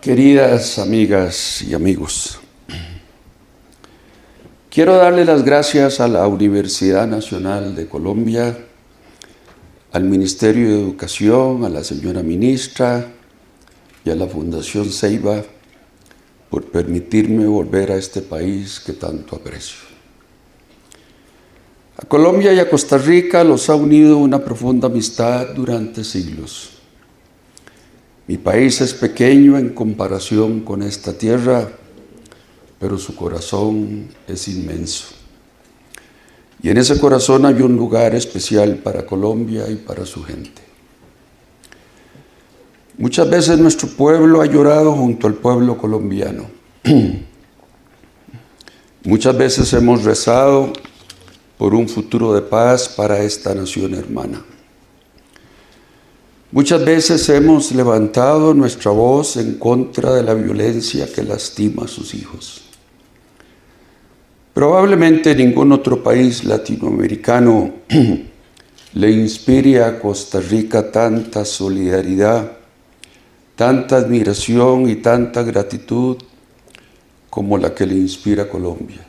Queridas amigas y amigos, quiero darle las gracias a la Universidad Nacional de Colombia, al Ministerio de Educación, a la señora ministra y a la Fundación Ceiba por permitirme volver a este país que tanto aprecio. A Colombia y a Costa Rica los ha unido una profunda amistad durante siglos. Mi país es pequeño en comparación con esta tierra, pero su corazón es inmenso. Y en ese corazón hay un lugar especial para Colombia y para su gente. Muchas veces nuestro pueblo ha llorado junto al pueblo colombiano. Muchas veces hemos rezado por un futuro de paz para esta nación hermana. Muchas veces hemos levantado nuestra voz en contra de la violencia que lastima a sus hijos. Probablemente ningún otro país latinoamericano le inspire a Costa Rica tanta solidaridad, tanta admiración y tanta gratitud como la que le inspira a Colombia.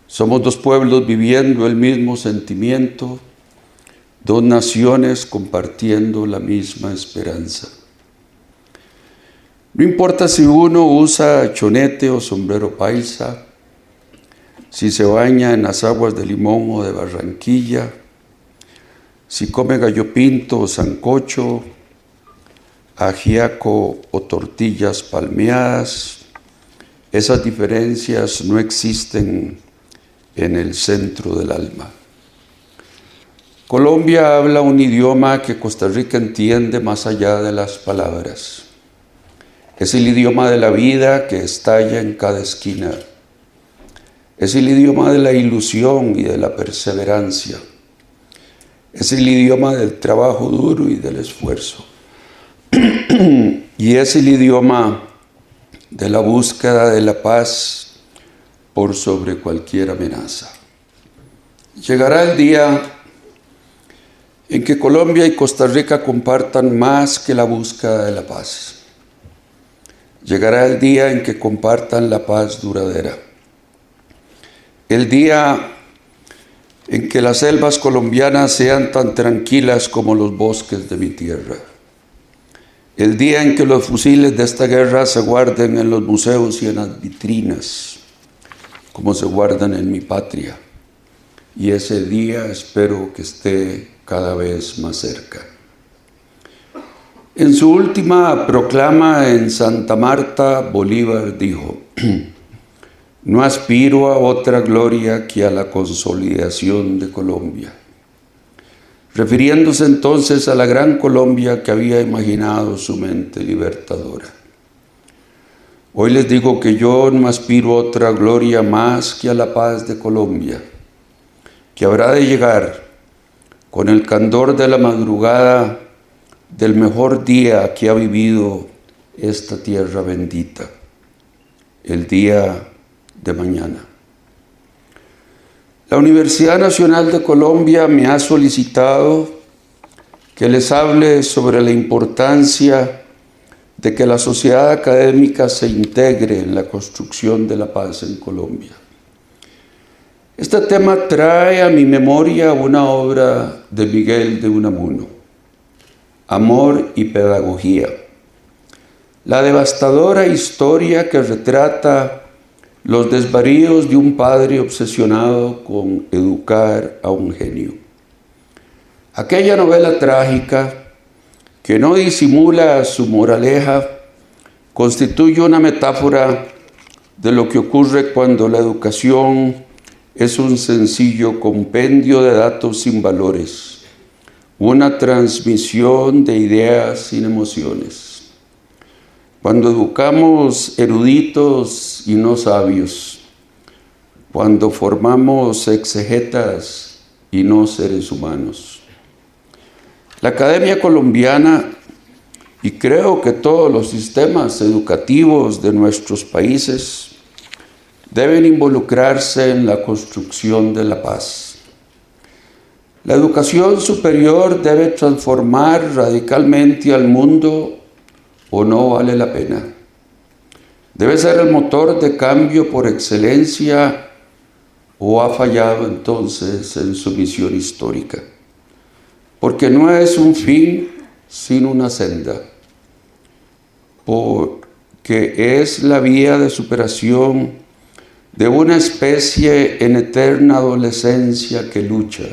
Somos dos pueblos viviendo el mismo sentimiento, dos naciones compartiendo la misma esperanza. No importa si uno usa chonete o sombrero paisa, si se baña en las aguas de Limón o de Barranquilla, si come gallo pinto o sancocho, ajiaco o tortillas palmeadas, esas diferencias no existen en el centro del alma. Colombia habla un idioma que Costa Rica entiende más allá de las palabras. Es el idioma de la vida que estalla en cada esquina. Es el idioma de la ilusión y de la perseverancia. Es el idioma del trabajo duro y del esfuerzo. Y es el idioma de la búsqueda de la paz por sobre cualquier amenaza. Llegará el día en que Colombia y Costa Rica compartan más que la búsqueda de la paz. Llegará el día en que compartan la paz duradera. El día en que las selvas colombianas sean tan tranquilas como los bosques de mi tierra. El día en que los fusiles de esta guerra se guarden en los museos y en las vitrinas, como se guardan en mi patria. Y ese día espero que esté cada vez más cerca. En su última proclama en Santa Marta, Bolívar dijo: no aspiro a otra gloria que a la consolidación de Colombia, refiriéndose entonces a la gran Colombia que había imaginado su mente libertadora. Hoy les digo que yo no aspiro a otra gloria más que a la paz de Colombia, que habrá de llegar con el candor de la madrugada del mejor día que ha vivido esta tierra bendita, el día de mañana. La Universidad Nacional de Colombia me ha solicitado que les hable sobre la importancia de que la sociedad académica se integre en la construcción de la paz en Colombia. Este tema trae a mi memoria una obra de Miguel de Unamuno, Amor y Pedagogía, la devastadora historia que retrata los desvaríos de un padre obsesionado con educar a un genio. Aquella novela trágica, que no disimula su moraleja, constituye una metáfora de lo que ocurre cuando la educación es un sencillo compendio de datos sin valores, una transmisión de ideas sin emociones. Cuando educamos eruditos y no sabios, cuando formamos exegetas y no seres humanos. La Academia Colombiana, y creo que todos los sistemas educativos de nuestros países, deben involucrarse en la construcción de la paz. La educación superior debe transformar radicalmente al mundo o no vale la pena. Debe ser el motor de cambio por excelencia o ha fallado entonces en su misión histórica. Porque no es un fin sino una senda, porque es la vía de superación de una especie en eterna adolescencia que lucha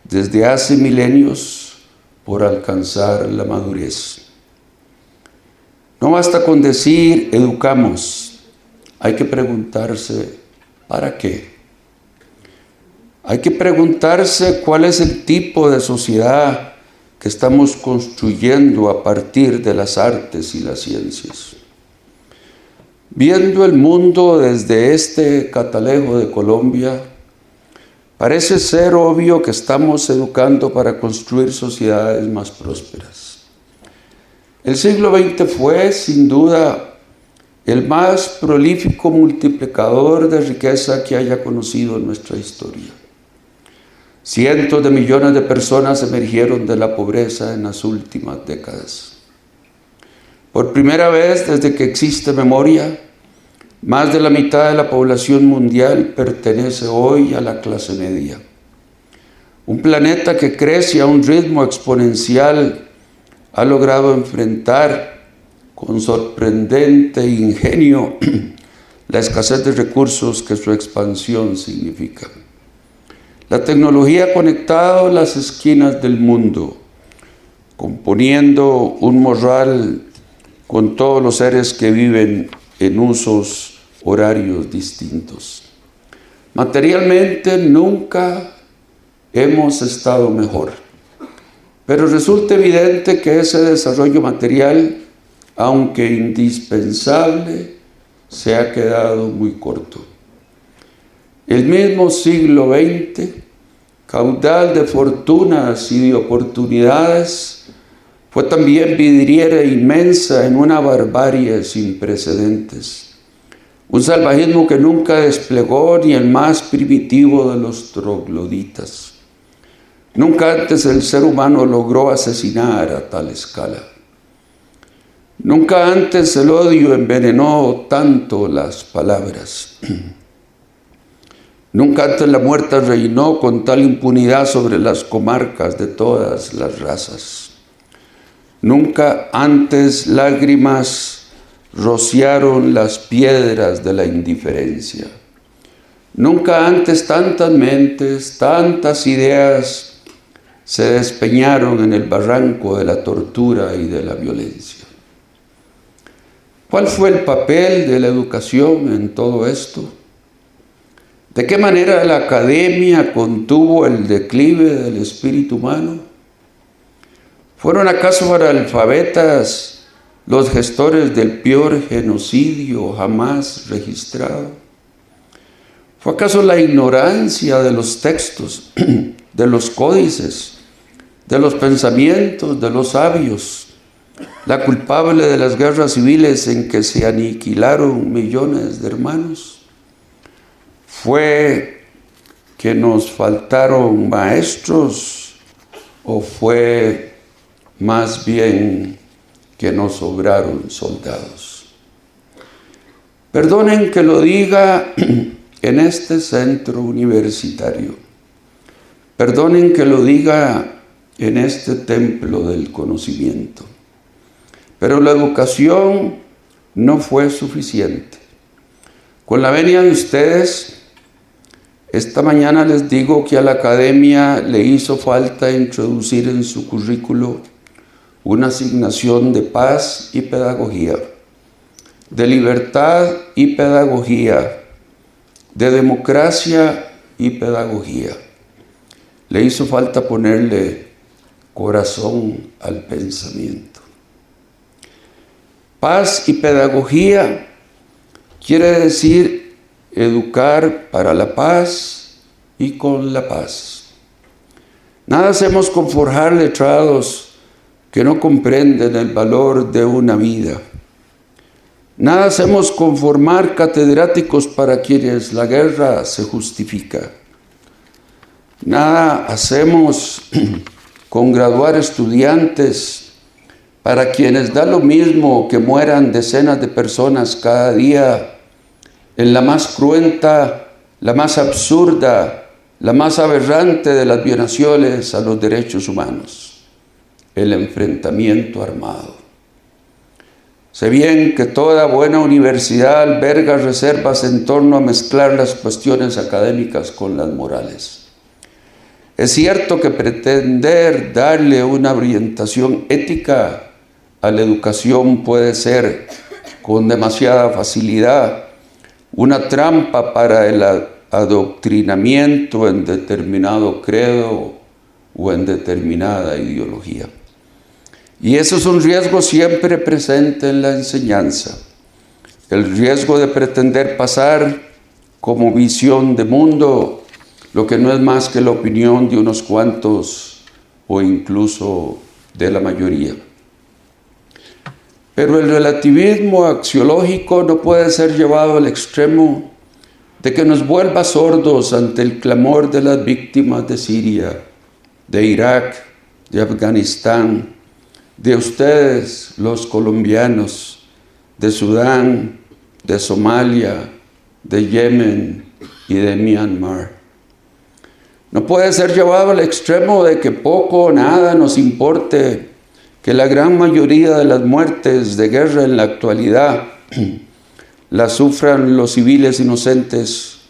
desde hace milenios por alcanzar la madurez. No basta con decir educamos, hay que preguntarse ¿para qué? Hay que preguntarse cuál es el tipo de sociedad que estamos construyendo a partir de las artes y las ciencias. Viendo el mundo desde este catalejo de Colombia, parece ser obvio que estamos educando para construir sociedades más prósperas. El siglo XX fue, sin duda, el más prolífico multiplicador de riqueza que haya conocido nuestra historia. Cientos de millones de personas emergieron de la pobreza en las últimas décadas. Por primera vez desde que existe memoria, más de la mitad de la población mundial pertenece hoy a la clase media. Un planeta que crece a un ritmo exponencial ha logrado enfrentar con sorprendente ingenio la escasez de recursos que su expansión significa. La tecnología ha conectado las esquinas del mundo, componiendo un morral con todos los seres que viven en usos horarios distintos. Materialmente nunca hemos estado mejor, pero resulta evidente que ese desarrollo material, aunque indispensable, se ha quedado muy corto. El mismo siglo XX, caudal de fortunas y de oportunidades, fue también vidriera inmensa en una barbarie sin precedentes. Un salvajismo que nunca desplegó ni el más primitivo de los trogloditas. Nunca antes el ser humano logró asesinar a tal escala. Nunca antes el odio envenenó tanto las palabras. Nunca antes la muerte reinó con tal impunidad sobre las comarcas de todas las razas. Nunca antes lágrimas rociaron las piedras de la indiferencia. Nunca antes tantas mentes, tantas ideas se despeñaron en el barranco de la tortura y de la violencia. ¿Cuál fue el papel de la educación en todo esto? ¿De qué manera la academia contuvo el declive del espíritu humano? ¿Fueron acaso analfabetas los gestores del peor genocidio jamás registrado? ¿Fue acaso la ignorancia de los textos, de los códices, de los pensamientos de los sabios, la culpable de las guerras civiles en que se aniquilaron millones de hermanos? ¿Fue que nos faltaron maestros o fue más bien que nos sobraron soldados? Perdonen que lo diga en este centro universitario. Perdonen que lo diga en este templo del conocimiento. Pero la educación no fue suficiente. Con la venia de ustedes, esta mañana les digo que a la academia le hizo falta introducir en su currículo una asignación de paz y pedagogía, de libertad y pedagogía, de democracia y pedagogía. Le hizo falta ponerle corazón al pensamiento. Paz y pedagogía quiere decir educar para la paz y con la paz. Nada hacemos con forjar letrados que no comprenden el valor de una vida. Nada hacemos con formar catedráticos para quienes la guerra se justifica. Nada hacemos con graduar estudiantes para quienes da lo mismo que mueran decenas de personas cada día en la más cruenta, la más absurda, la más aberrante de las violaciones a los derechos humanos, el enfrentamiento armado. Sé bien que toda buena universidad alberga reservas en torno a mezclar las cuestiones académicas con las morales. Es cierto que pretender darle una orientación ética a la educación puede ser, con demasiada facilidad, una trampa para el adoctrinamiento en determinado credo o en determinada ideología. Y eso es un riesgo siempre presente en la enseñanza, el riesgo de pretender pasar como visión de mundo lo que no es más que la opinión de unos cuantos o incluso de la mayoría. Pero el relativismo axiológico no puede ser llevado al extremo de que nos vuelva sordos ante el clamor de las víctimas de Siria, de Irak, de Afganistán, de ustedes, los colombianos, de Sudán, de Somalia, de Yemen y de Myanmar. No puede ser llevado al extremo de que poco o nada nos importe que la gran mayoría de las muertes de guerra en la actualidad las sufran los civiles inocentes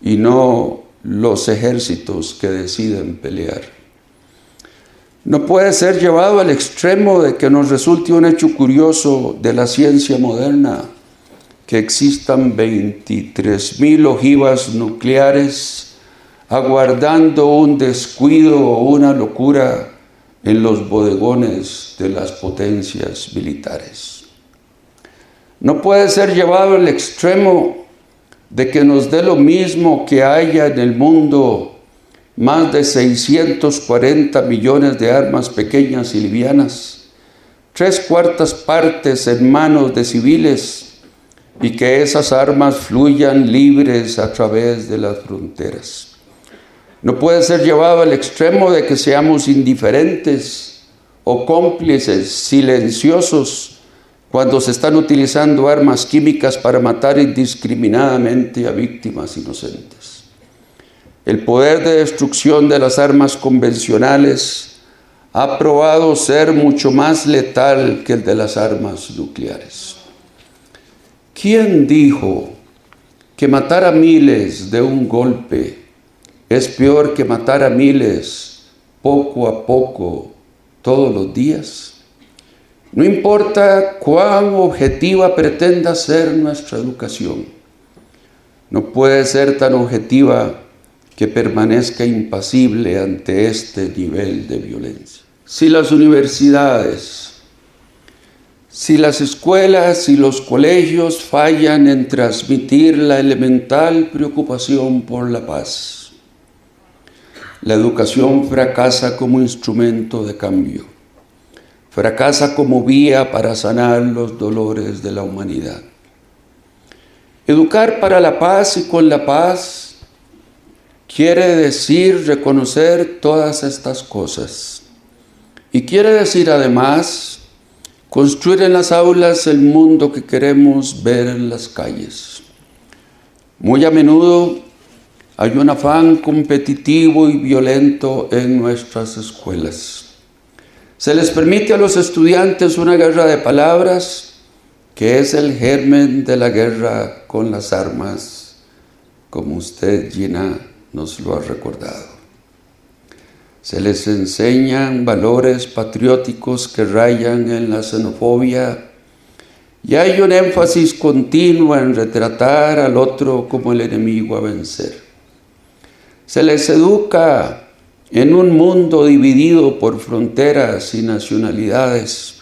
y no los ejércitos que deciden pelear. No puede ser llevado al extremo de que nos resulte un hecho curioso de la ciencia moderna que existan 23,000 ojivas nucleares aguardando un descuido o una locura en los bodegones de las potencias militares. No puede ser llevado al extremo de que nos dé lo mismo que haya en el mundo más de 640 millones de armas pequeñas y livianas, 3/4 partes en manos de civiles, y que esas armas fluyan libres a través de las fronteras. No puede ser llevado al extremo de que seamos indiferentes o cómplices silenciosos cuando se están utilizando armas químicas para matar indiscriminadamente a víctimas inocentes. El poder de destrucción de las armas convencionales ha probado ser mucho más letal que el de las armas nucleares. ¿Quién dijo que matar a miles de un golpe es peor que matar a miles poco a poco todos los días? No importa cuán objetiva pretenda ser nuestra educación, no puede ser tan objetiva que permanezca impasible ante este nivel de violencia. Si las universidades, si las escuelas y los colegios fallan en transmitir la elemental preocupación por la paz, la educación fracasa como instrumento de cambio, fracasa como vía para sanar los dolores de la humanidad. Educar para la paz y con la paz quiere decir reconocer todas estas cosas. Y quiere decir además construir en las aulas el mundo que queremos ver en las calles. Muy a menudo hay un afán competitivo y violento en nuestras escuelas. Se les permite a los estudiantes una guerra de palabras que es el germen de la guerra con las armas, como usted, Gina, nos lo ha recordado. Se les enseñan valores patrióticos que rayan en la xenofobia y hay un énfasis continuo en retratar al otro como el enemigo a vencer. Se les educa en un mundo dividido por fronteras y nacionalidades,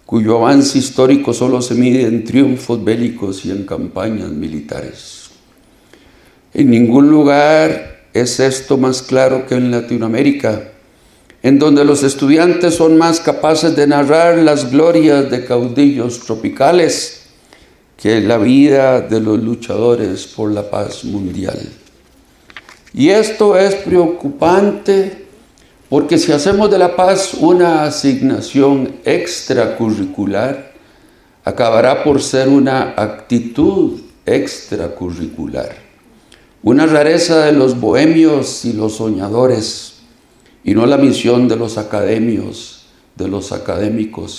cuyo avance histórico solo se mide en triunfos bélicos y en campañas militares. En ningún lugar es esto más claro que en Latinoamérica, en donde los estudiantes son más capaces de narrar las glorias de caudillos tropicales que la vida de los luchadores por la paz mundial. Y esto es preocupante Porque si hacemos de la paz una asignación extracurricular, acabará por ser una actitud extracurricular, una rareza de los bohemios y los soñadores, y no la misión de los académicos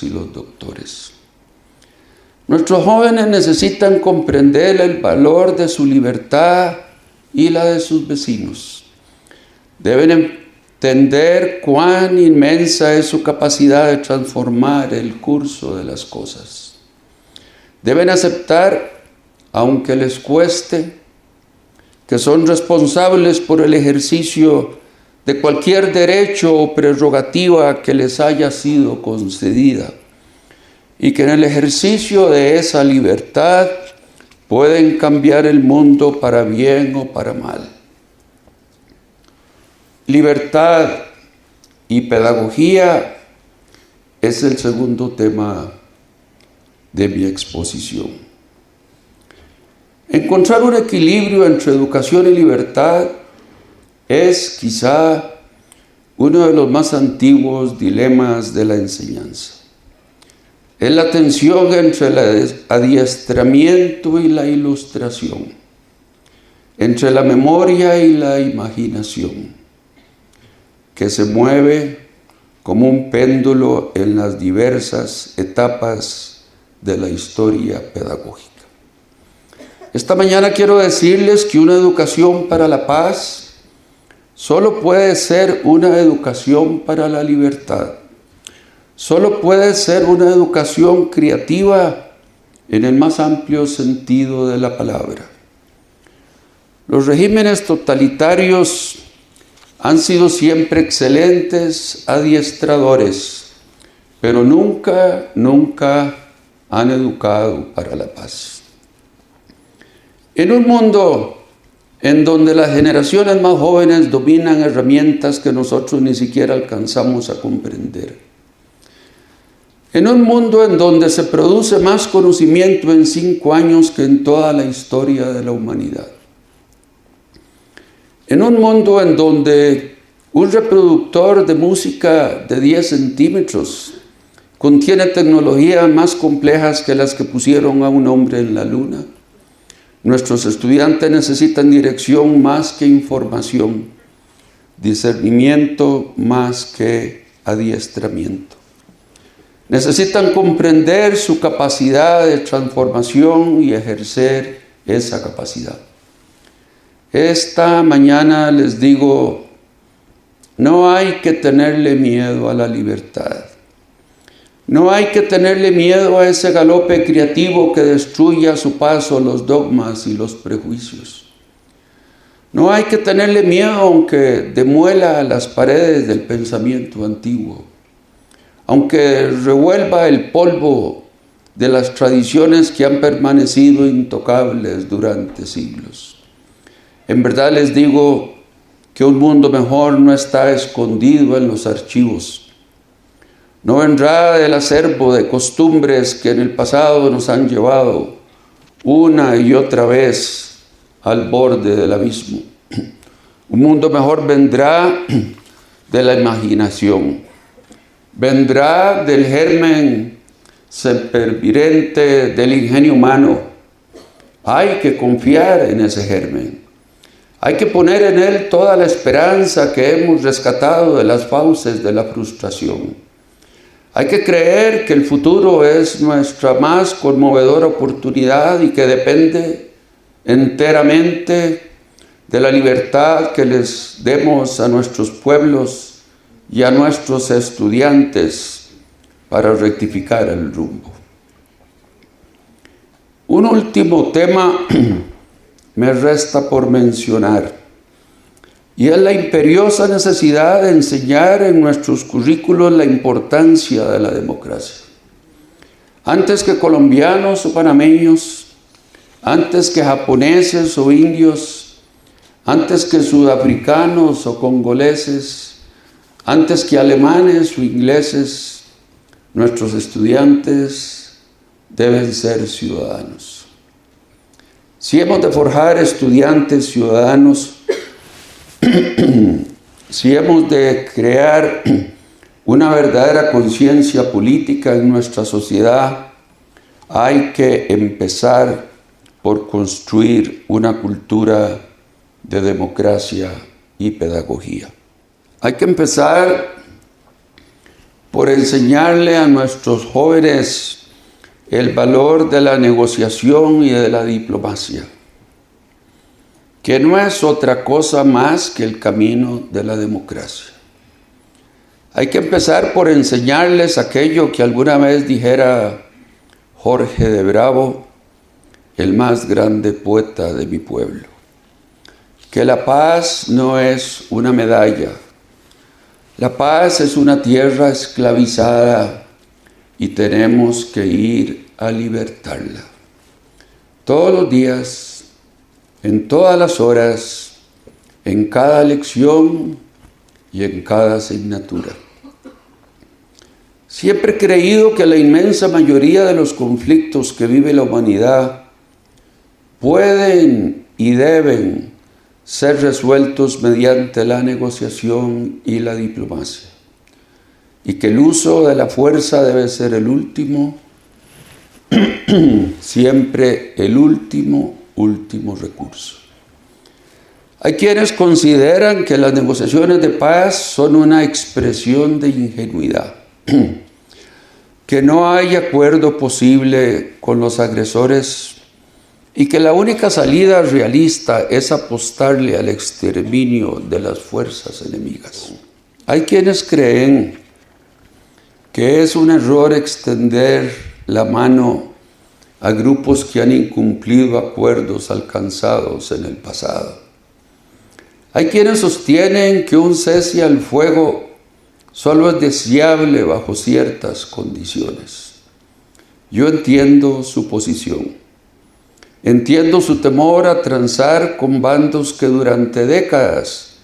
y los doctores. Nuestros jóvenes necesitan comprender el valor de su libertad y la de sus vecinos. Deben entender cuán inmensa es su capacidad de transformar el curso de las cosas. Deben aceptar, aunque les cueste, que son responsables por el ejercicio de cualquier derecho o prerrogativa que les haya sido concedida, y que en el ejercicio de esa libertad pueden cambiar el mundo para bien o para mal. Libertad y pedagogía es el segundo tema de mi exposición. Encontrar un equilibrio entre educación y libertad es quizá uno de los más antiguos dilemas de la enseñanza. Es la tensión entre el adiestramiento y la ilustración, entre la memoria y la imaginación, que se mueve como un péndulo en las diversas etapas de la historia pedagógica. Esta mañana quiero decirles que una educación para la paz solo puede ser una educación para la libertad. Solo puede ser una educación creativa en el más amplio sentido de la palabra. Los regímenes totalitarios han sido siempre excelentes adiestradores, pero nunca han educado para la paz. En un mundo en donde las generaciones más jóvenes dominan herramientas que nosotros ni siquiera alcanzamos a comprender, en un mundo en donde se produce más conocimiento en 5 años que en toda la historia de la humanidad, en un mundo en donde un reproductor de música de 10 centímetros contiene tecnologías más complejas que las que pusieron a un hombre en la luna, nuestros estudiantes necesitan dirección más que información, discernimiento más que adiestramiento. Necesitan comprender su capacidad de transformación y ejercer esa capacidad. Esta mañana les digo, no hay que tenerle miedo a la libertad. No hay que tenerle miedo a ese galope creativo que destruye a su paso los dogmas y los prejuicios. No hay que tenerle miedo aunque demuela las paredes del pensamiento antiguo, aunque revuelva el polvo de las tradiciones que han permanecido intocables durante siglos. En verdad les digo que un mundo mejor no está escondido en los archivos. No vendrá del acervo de costumbres que en el pasado nos han llevado una y otra vez al borde del abismo. Un mundo mejor vendrá de la imaginación. Vendrá del germen sempervirente del ingenio humano. Hay que confiar en ese germen. Hay que poner en él toda la esperanza que hemos rescatado de las fauces de la frustración. Hay que creer que el futuro es nuestra más conmovedora oportunidad y que depende enteramente de la libertad que les demos a nuestros pueblos y a nuestros estudiantes para rectificar el rumbo. Un último tema me resta por mencionar, y es la imperiosa necesidad de enseñar en nuestros currículos la importancia de la democracia. Antes que colombianos o panameños, antes que japoneses o indios, antes que sudafricanos o congoleses, antes que alemanes o ingleses, nuestros estudiantes deben ser ciudadanos. Si hemos de forjar estudiantes ciudadanos, si hemos de crear una verdadera conciencia política en nuestra sociedad, hay que empezar por construir una cultura de democracia y pedagogía. Hay que empezar por enseñarle a nuestros jóvenes el valor de la negociación y de la diplomacia, que no es otra cosa más que el camino de la democracia. Hay que empezar por enseñarles aquello que alguna vez dijera Jorge de Bravo, el más grande poeta de mi pueblo, que la paz no es una medalla, la paz es una tierra esclavizada y tenemos que ir a libertarla. Todos los días, en todas las horas, en cada lección y en cada asignatura. Siempre he creído que la inmensa mayoría de los conflictos que vive la humanidad pueden y deben ser resueltos mediante la negociación y la diplomacia, y que el uso de la fuerza debe ser el último, siempre el último recurso. Hay quienes consideran que las negociaciones de paz son una expresión de ingenuidad, que no hay acuerdo posible con los agresores y que la única salida realista es apostarle al exterminio de las fuerzas enemigas. Hay quienes creen que es un error extender la mano a grupos que han incumplido acuerdos alcanzados en el pasado. Hay quienes sostienen que un cese al fuego solo es deseable bajo ciertas condiciones. Yo entiendo su posición. Entiendo su temor a transar con bandos que durante décadas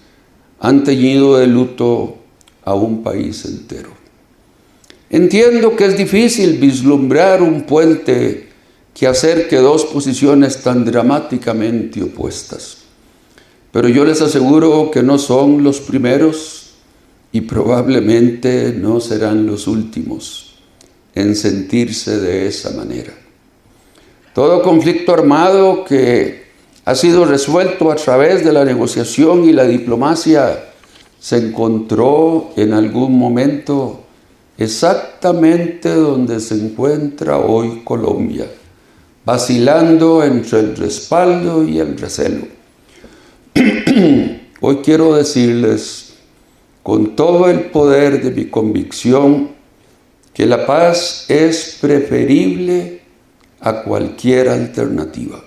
han teñido de luto a un país entero. Entiendo que es difícil vislumbrar un puente que acerque dos posiciones tan dramáticamente opuestas. Pero yo les aseguro que no son los primeros y probablemente no serán los últimos en sentirse de esa manera. Todo conflicto armado que ha sido resuelto a través de la negociación y la diplomacia se encontró en algún momento exactamente donde se encuentra hoy Colombia, vacilando entre el respaldo y el recelo. Hoy quiero decirles con todo el poder de mi convicción que la paz es preferible a cualquier alternativa.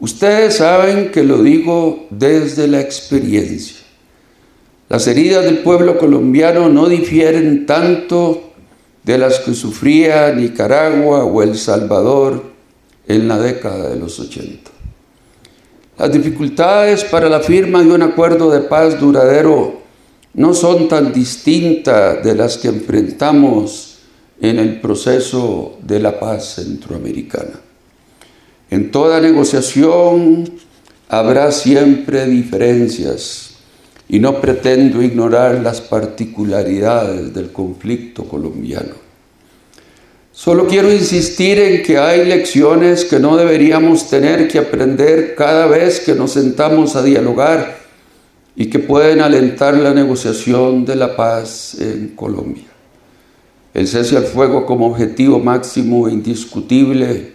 Ustedes saben que lo digo desde la experiencia. Las heridas del pueblo colombiano no difieren tanto de las que sufría Nicaragua o El Salvador en la década de los 80. Las dificultades para la firma de un acuerdo de paz duradero no son tan distintas de las que enfrentamos en el proceso de la paz centroamericana. En toda negociación habrá siempre diferencias y no pretendo ignorar las particularidades del conflicto colombiano. Solo quiero insistir en que hay lecciones que no deberíamos tener que aprender cada vez que nos sentamos a dialogar y que pueden alentar la negociación de la paz en Colombia. El cese al fuego como objetivo máximo e indiscutible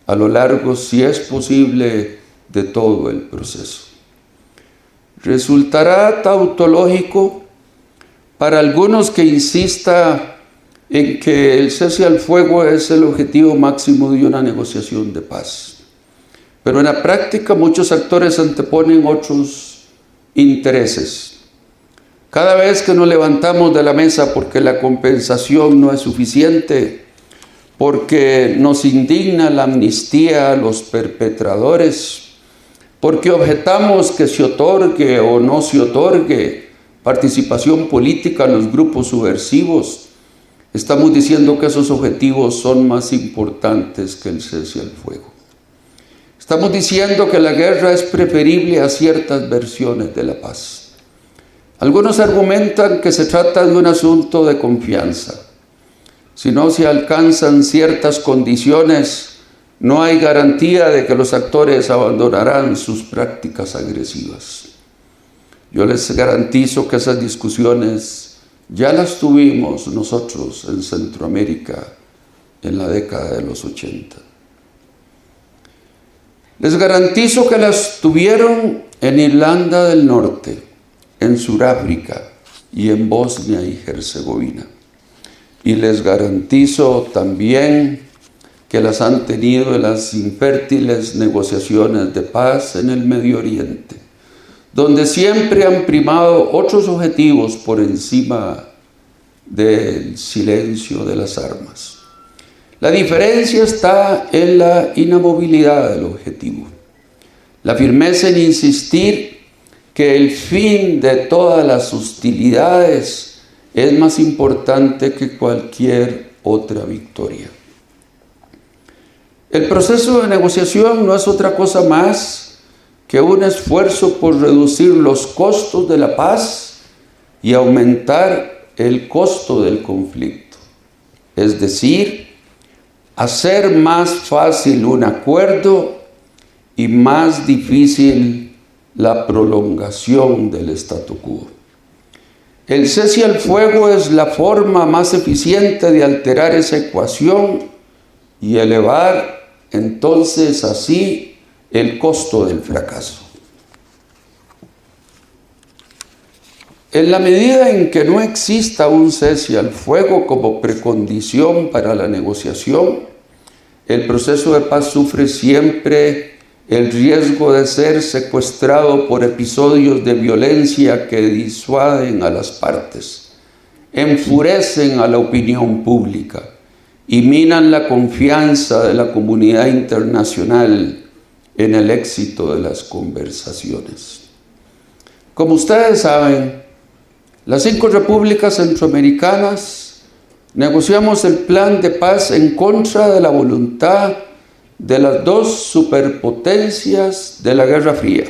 a lo largo, si es posible, de todo el proceso. Resultará tautológico para algunos que insista en que el cese al fuego es el objetivo máximo de una negociación de paz. Pero en la práctica muchos actores anteponen otros intereses. Cada vez que nos levantamos de la mesa porque la compensación no es suficiente, porque nos indigna la amnistía a los perpetradores, porque objetamos que se otorgue o no se otorgue participación política a los grupos subversivos, estamos diciendo que esos objetivos son más importantes que el cese al fuego. Estamos diciendo que la guerra es preferible a ciertas versiones de la paz. Algunos argumentan que se trata de un asunto de confianza. Si no se alcanzan ciertas condiciones, no hay garantía de que los actores abandonarán sus prácticas agresivas. Yo les garantizo que esas discusiones ya las tuvimos nosotros en Centroamérica en la década de los 80. Les garantizo que las tuvieron en Irlanda del Norte, en Sudáfrica y en Bosnia y Herzegovina. Y les garantizo también que las han tenido en las infértiles negociaciones de paz en el Medio Oriente, donde siempre han primado otros objetivos por encima del silencio de las armas. La diferencia está en la inamovilidad del objetivo, la firmeza en insistir que el fin de todas las hostilidades es más importante que cualquier otra victoria. El proceso de negociación no es otra cosa más que un esfuerzo por reducir los costos de la paz y aumentar el costo del conflicto. Es decir, hacer más fácil un acuerdo y más difícil la prolongación del statu quo. El cese al fuego es la forma más eficiente de alterar esa ecuación y elevar entonces así el costo del fracaso. En la medida en que no exista un cese al fuego como precondición para la negociación, el proceso de paz sufre siempre el riesgo de ser secuestrado por episodios de violencia que disuaden a las partes, enfurecen a la opinión pública y minan la confianza de la comunidad internacional en el éxito de las conversaciones. Como ustedes saben, las 5 repúblicas centroamericanas negociamos el plan de paz en contra de la voluntad de las 2 superpotencias de la Guerra Fría,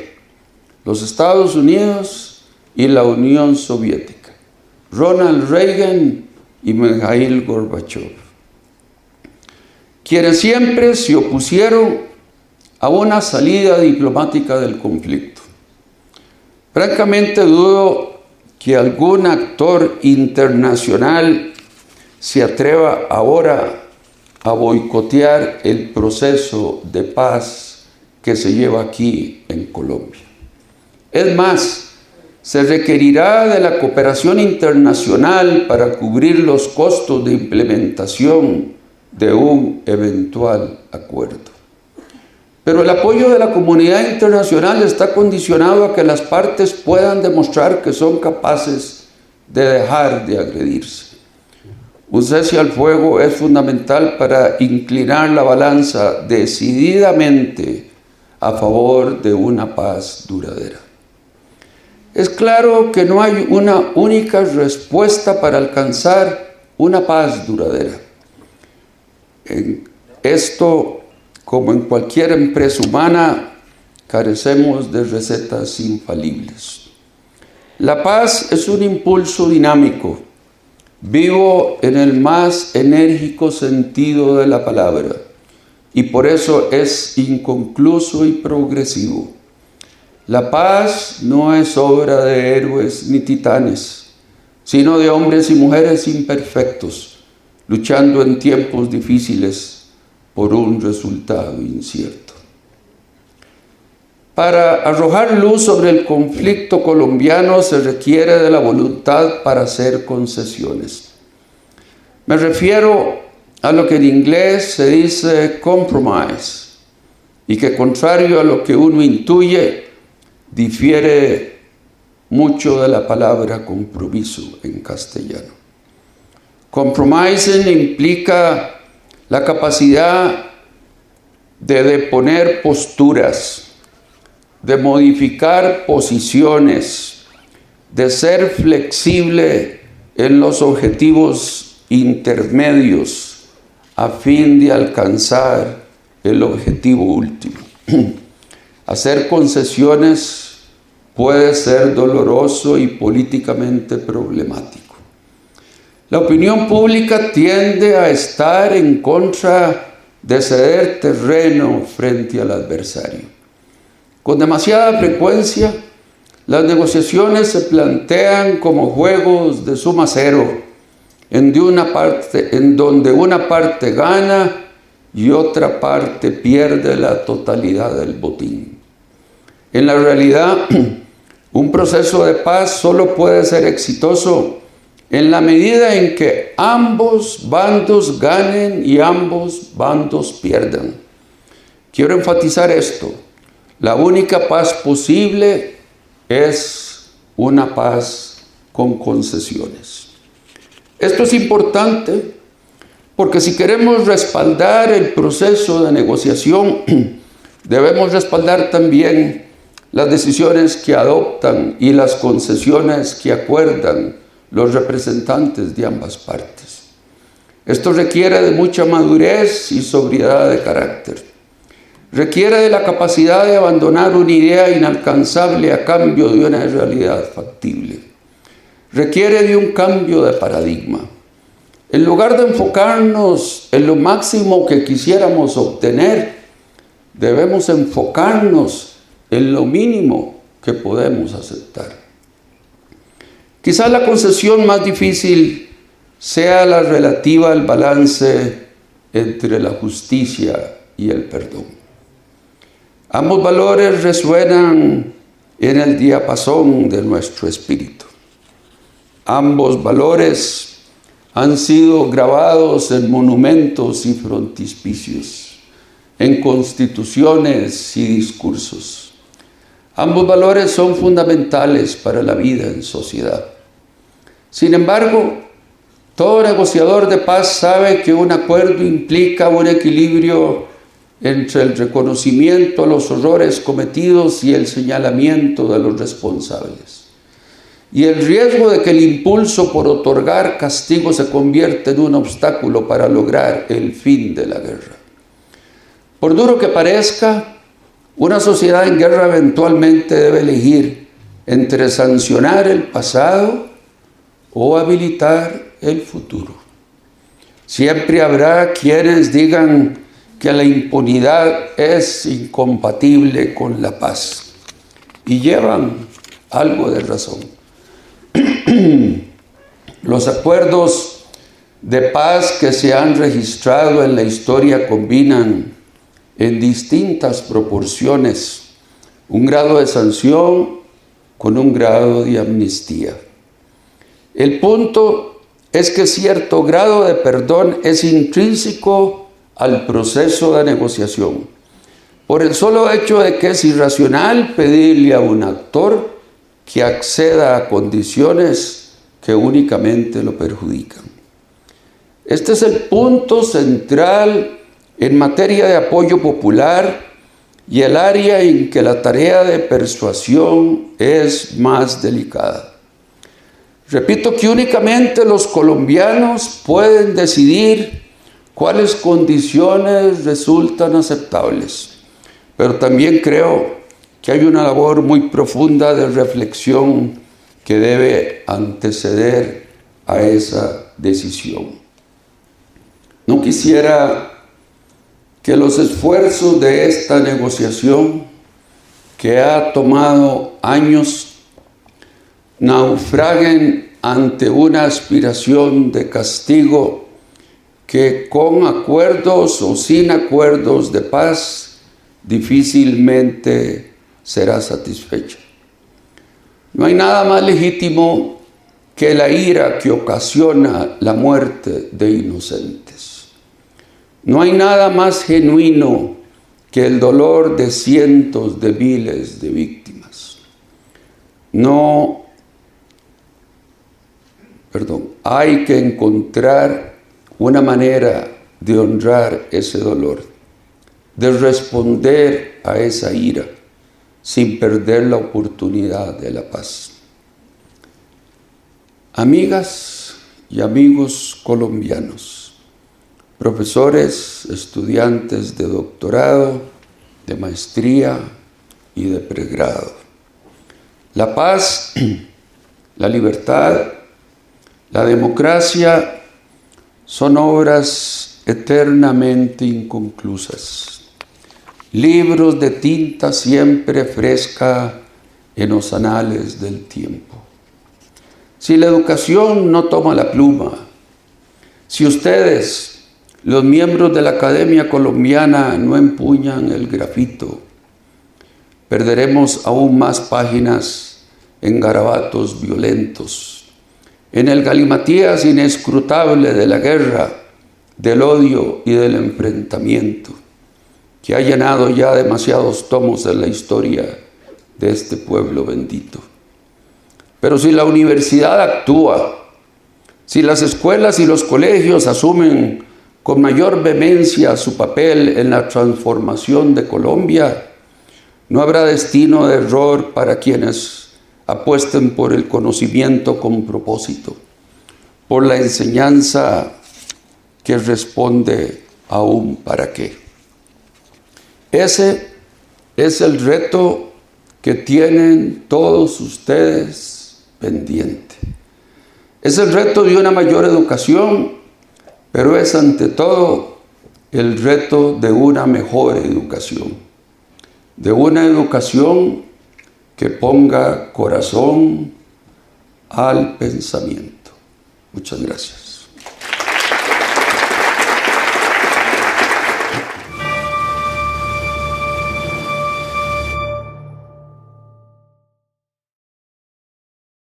los Estados Unidos y la Unión Soviética, Ronald Reagan y Mikhail Gorbachev, quienes siempre se opusieron a una salida diplomática del conflicto. Francamente dudo que algún actor internacional se atreva ahora a boicotear el proceso de paz que se lleva aquí en Colombia. Es más, se requerirá de la cooperación internacional para cubrir los costos de implementación de un eventual acuerdo. Pero el apoyo de la comunidad internacional está condicionado a que las partes puedan demostrar que son capaces de dejar de agredirse. Un cese al fuego es fundamental para inclinar la balanza decididamente a favor de una paz duradera. Es claro que no hay una única respuesta para alcanzar una paz duradera. En esto, como en cualquier empresa humana, carecemos de recetas infalibles. La paz es un impulso dinámico, vivo en el más enérgico sentido de la palabra, y por eso es inconcluso y progresivo. La paz no es obra de héroes ni titanes, sino de hombres y mujeres imperfectos, luchando en tiempos difíciles por un resultado incierto. Para arrojar luz sobre el conflicto colombiano se requiere de la voluntad para hacer concesiones. Me refiero a lo que en inglés se dice compromise, y que contrario a lo que uno intuye, difiere mucho de la palabra compromiso en castellano. Compromising implica la capacidad de deponer posturas, de modificar posiciones, de ser flexible en los objetivos intermedios a fin de alcanzar el objetivo último. Hacer concesiones puede ser doloroso y políticamente problemático. La opinión pública tiende a estar en contra de ceder terreno frente al adversario. Con demasiada frecuencia, las negociaciones se plantean como juegos de suma cero, en donde una parte gana y otra parte pierde la totalidad del botín. En la realidad, un proceso de paz solo puede ser exitoso en la medida en que ambos bandos ganen y ambos bandos pierdan. Quiero enfatizar esto. La única paz posible es una paz con concesiones. Esto es importante porque si queremos respaldar el proceso de negociación, debemos respaldar también las decisiones que adoptan y las concesiones que acuerdan los representantes de ambas partes. Esto requiere de mucha madurez y sobriedad de carácter. Requiere de la capacidad de abandonar una idea inalcanzable a cambio de una realidad factible. Requiere de un cambio de paradigma. En lugar de enfocarnos en lo máximo que quisiéramos obtener, debemos enfocarnos en lo mínimo que podemos aceptar. Quizás la concesión más difícil sea la relativa al balance entre la justicia y el perdón. Ambos valores resuenan en el diapasón de nuestro espíritu. Ambos valores han sido grabados en monumentos y frontispicios, en constituciones y discursos. Ambos valores son fundamentales para la vida en sociedad. Sin embargo, todo negociador de paz sabe que un acuerdo implica un equilibrio entre el reconocimiento a los horrores cometidos y el señalamiento de los responsables, y el riesgo de que el impulso por otorgar castigo se convierta en un obstáculo para lograr el fin de la guerra. Por duro que parezca, una sociedad en guerra eventualmente debe elegir entre sancionar el pasado o habilitar el futuro. Siempre habrá quienes digan que la impunidad es incompatible con la paz, y llevan algo de razón. Los acuerdos de paz que se han registrado en la historia combinan en distintas proporciones un grado de sanción con un grado de amnistía. El punto es que cierto grado de perdón es intrínseco al proceso de negociación, por el solo hecho de que es irracional pedirle a un actor que acceda a condiciones que únicamente lo perjudican. Este es el punto central en materia de apoyo popular y el área en que la tarea de persuasión es más delicada. Repito que únicamente los colombianos pueden decidir cuáles condiciones resultan aceptables, pero también creo que hay una labor muy profunda de reflexión que debe anteceder a esa decisión. No quisiera que los esfuerzos de esta negociación, que ha tomado años, naufraguen ante una aspiración de castigo que con acuerdos o sin acuerdos de paz difícilmente será satisfecha. No hay nada más legítimo que la ira que ocasiona la muerte de inocentes. No hay nada más genuino que el dolor de cientos de miles de víctimas. Hay que encontrar una manera de honrar ese dolor, de responder a esa ira, sin perder la oportunidad de la paz. Amigas y amigos colombianos, profesores, estudiantes de doctorado, de maestría y de pregrado, La paz, la libertad, la democracia son obras eternamente inconclusas, libros de tinta siempre fresca en los anales del tiempo. Si la educación no toma la pluma, si ustedes, los miembros de la Academia Colombiana, no empuñan el grafito, perderemos aún más páginas en garabatos violentos, en el galimatías inescrutable de la guerra, del odio y del enfrentamiento, que ha llenado ya demasiados tomos en la historia de este pueblo bendito. Pero si la universidad actúa, si las escuelas y los colegios asumen con mayor vehemencia su papel en la transformación de Colombia, no habrá destino de error para quienes apuesten por el conocimiento con propósito, por la enseñanza que responde a un para qué. Ese es el reto que tienen todos ustedes pendiente. Es el reto de una mayor educación, pero es ante todo el reto de una mejor educación, de una educación que ponga corazón al pensamiento. Muchas gracias.